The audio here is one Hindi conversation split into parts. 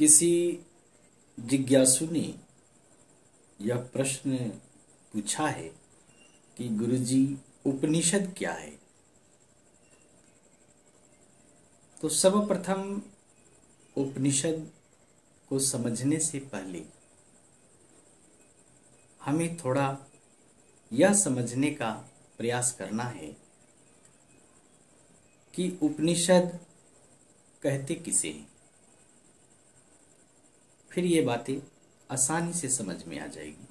किसी जिज्ञासु ने यह प्रश्न पूछा है कि गुरुजी उपनिषद क्या है। तो सर्वप्रथम उपनिषद को समझने से पहले हमें थोड़ा यह समझने का प्रयास करना है कि उपनिषद कहते किसे हैं। फिर ये बातें आसानी से समझ में आ जाएगी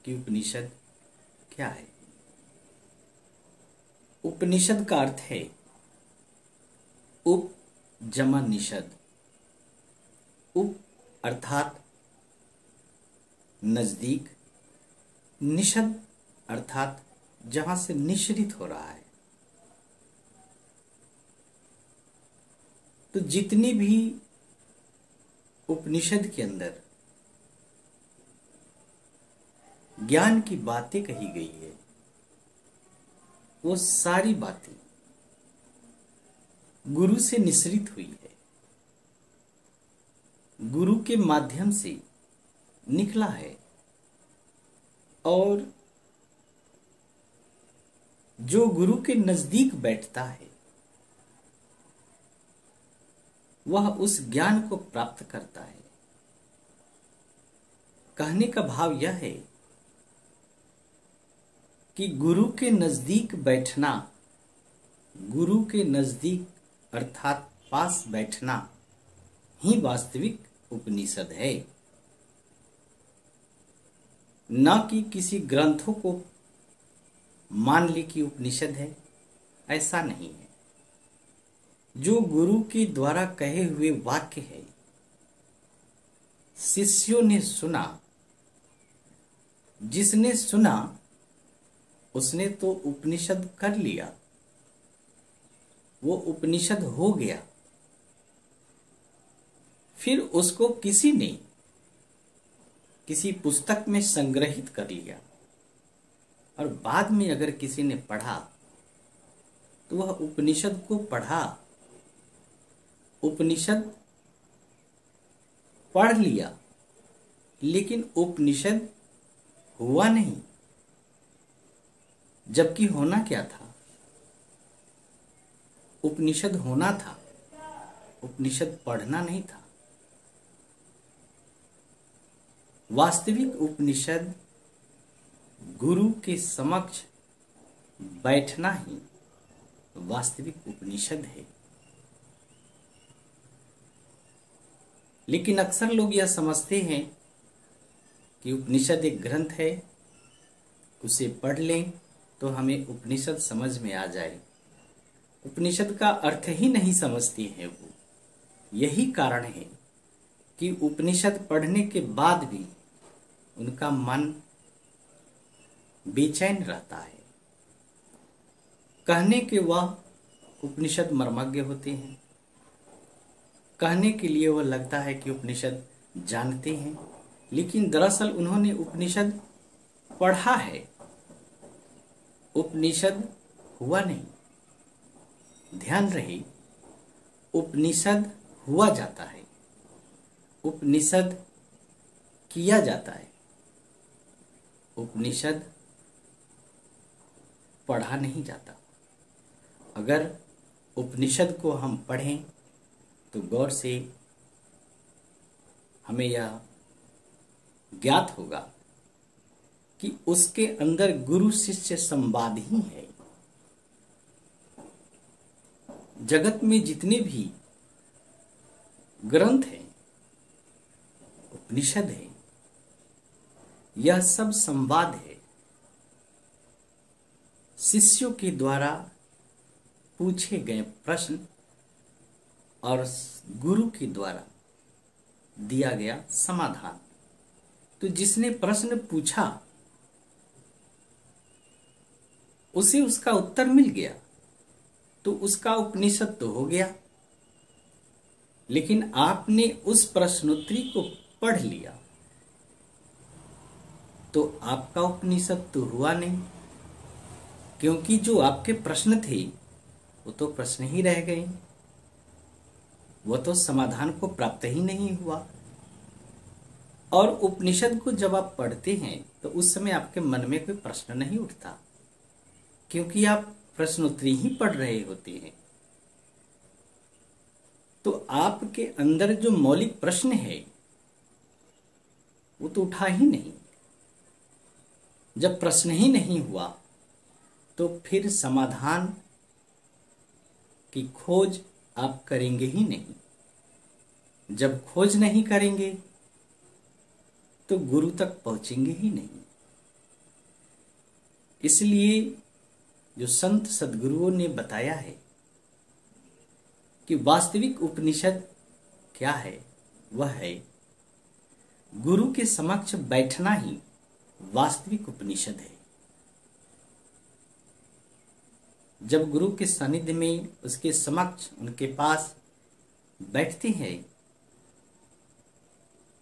कि उपनिषद क्या है। उपनिषद का अर्थ है उप जमा निषद। उप अर्थात नजदीक, निषद अर्थात जहां से निश्रित हो रहा है। तो जितनी भी उपनिषद के अंदर ज्ञान की बातें कही गई है, वो सारी बातें गुरु से निश्रित हुई है, गुरु के माध्यम से निकला है। और जो गुरु के नजदीक बैठता है वह उस ज्ञान को प्राप्त करता है। कहने का भाव यह है कि गुरु के नजदीक बैठना, गुरु के नजदीक अर्थात पास बैठना ही वास्तविक उपनिषद है, न कि किसी ग्रंथों को मान ले कि उपनिषद है। ऐसा नहीं है। जो गुरु के द्वारा कहे हुए वाक्य है, शिष्यों ने सुना, जिसने सुना उसने तो उपनिषद कर लिया, वो उपनिषद हो गया। फिर उसको किसी ने किसी पुस्तक में संग्रहित कर लिया और बाद में अगर किसी ने पढ़ा तो वह उपनिषद को पढ़ा, उपनिषद पढ़ लिया, लेकिन उपनिषद हुआ नहीं। जबकि होना क्या था? उपनिषद होना था, उपनिषद पढ़ना नहीं था। वास्तविक उपनिषद गुरु के समक्ष बैठना ही वास्तविक उपनिषद है। लेकिन अक्सर लोग यह समझते हैं कि उपनिषद एक ग्रंथ है, उसे पढ़ लें तो हमें उपनिषद समझ में आ जाए। उपनिषद का अर्थ ही नहीं समझते हैं वो। यही कारण है कि उपनिषद पढ़ने के बाद भी उनका मन बेचैन रहता है। कहने के वह उपनिषद मर्मज्ञ होते हैं, कहने के लिए वह लगता है कि उपनिषद जानते हैं, लेकिन दरअसल उन्होंने उपनिषद पढ़ा है, उपनिषद हुआ नहीं। ध्यान रहे, उपनिषद हुआ जाता है, उपनिषद किया जाता है, उपनिषद पढ़ा नहीं जाता। अगर उपनिषद को हम पढ़ें तो गौर से हमें यह ज्ञात होगा कि उसके अंदर गुरु शिष्य संवाद ही है। जगत में जितने भी ग्रंथ हैं, उपनिषद है, यह सब संवाद है। शिष्यों के द्वारा पूछे गए प्रश्न और गुरु के द्वारा दिया गया समाधान। तो जिसने प्रश्न पूछा उसे उसका उत्तर मिल गया तो उसका उपनिषद तो हो गया। लेकिन आपने उस प्रश्नोत्तरी को पढ़ लिया तो आपका उपनिषद तो हुआ नहीं, क्योंकि जो आपके प्रश्न थे वो तो प्रश्न ही रह गए। वो तो समाधान को प्राप्त ही नहीं हुआ। और उपनिषद को जब आप पढ़ते हैं तो उस समय आपके मन में कोई प्रश्न नहीं उठता, क्योंकि आप प्रश्नोत्तरी ही पढ़ रहे होते हैं। तो आपके अंदर जो मौलिक प्रश्न है वो तो उठा ही नहीं। जब प्रश्न ही नहीं हुआ तो फिर समाधान की खोज आप करेंगे ही नहीं। जब खोज नहीं करेंगे तो गुरु तक पहुंचेंगे ही नहीं। इसलिए जो संत सद्गुरुओं ने बताया है कि वास्तविक उपनिषद क्या है, वह है गुरु के समक्ष बैठना ही वास्तविक उपनिषद है। जब गुरु के सानिध्य में, उसके समक्ष, उनके पास बैठते हैं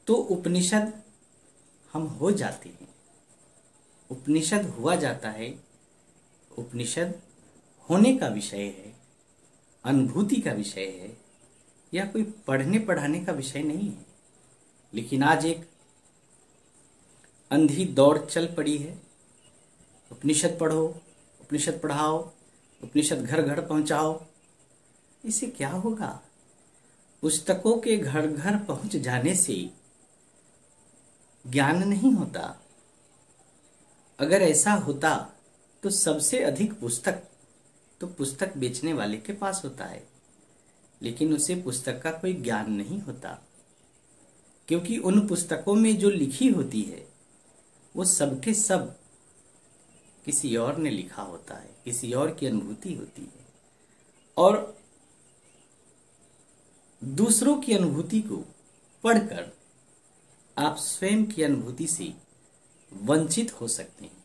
तो उपनिषद हम हो जाते हैं। उपनिषद हुआ जाता है। उपनिषद होने का विषय है, अनुभूति का विषय है, या कोई पढ़ने पढ़ाने का विषय नहीं है। लेकिन आज एक अंधी दौड़ चल पड़ी है, उपनिषद पढ़ो, उपनिषद पढ़ाओ, उपनिषद घर घर पहुंचाओ। इससे क्या होगा? पुस्तकों के घर घर पहुंच जाने से ज्ञान नहीं होता। अगर ऐसा होता तो सबसे अधिक पुस्तक तो पुस्तक बेचने वाले के पास होता है, लेकिन उसे पुस्तक का कोई ज्ञान नहीं होता, क्योंकि उन पुस्तकों में जो लिखी होती है वो सबके सब किसी और ने लिखा होता है, किसी और की अनुभूति होती है। और दूसरों की अनुभूति को पढ़कर आप स्वयं की अनुभूति से वंचित हो सकते हैं,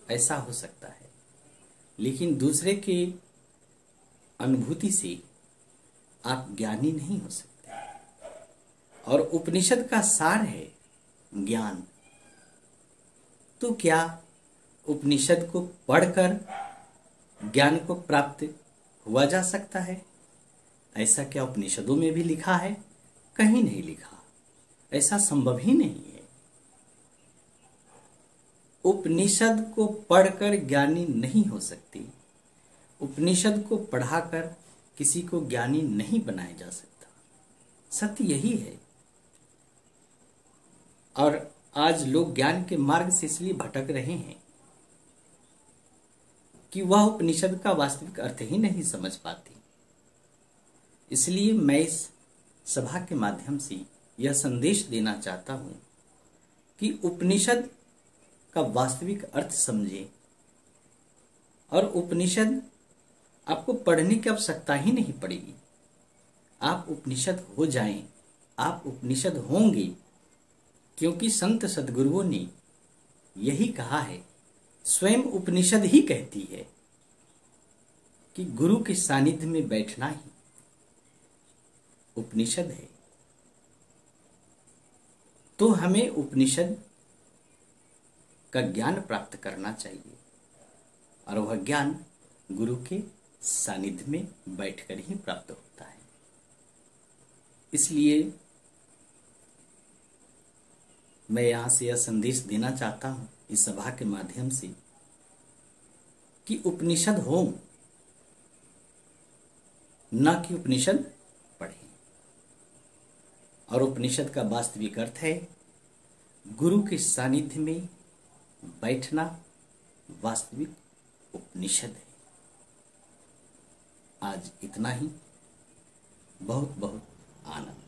ऐसा हो सकता है। लेकिन दूसरे के अनुभूति से आप ज्ञानी नहीं हो सकते। और उपनिषद का सार है ज्ञान। तो क्या उपनिषद को पढ़कर ज्ञान को प्राप्त हुआ जा सकता है? ऐसा क्या उपनिषदों में भी लिखा है? कहीं नहीं लिखा। ऐसा संभव ही नहीं है। उपनिषद को पढ़कर ज्ञानी नहीं हो सकती। उपनिषद को पढ़ाकर किसी को ज्ञानी नहीं बनाया जा सकता। सत्य यही है। और आज लोग ज्ञान के मार्ग से इसलिए भटक रहे हैं कि वह उपनिषद का वास्तविक अर्थ ही नहीं समझ पाते। इसलिए मैं इस सभा के माध्यम से यह संदेश देना चाहता हूं कि उपनिषद का वास्तविक अर्थ समझें। और उपनिषद आपको पढ़ने की आवश्यकता ही नहीं पड़ेगी। आप उपनिषद हो जाएं, आप उपनिषद होंगे, क्योंकि संत सद्गुरुओं ने यही कहा है। स्वयं उपनिषद ही कहती है कि गुरु के सानिध्य में बैठना ही उपनिषद है। तो हमें उपनिषद का ज्ञान प्राप्त करना चाहिए, और वह ज्ञान गुरु के सानिध्य में बैठकर ही प्राप्त होता है। इसलिए मैं यहां से यह संदेश देना चाहता हूं इस सभा के माध्यम से कि उपनिषद हो, न कि उपनिषद पढ़ें। और उपनिषद का वास्तविक अर्थ है गुरु के सानिध्य में बैठना वास्तविक उपनिषद है। आज इतना ही। बहुत बहुत आनंद।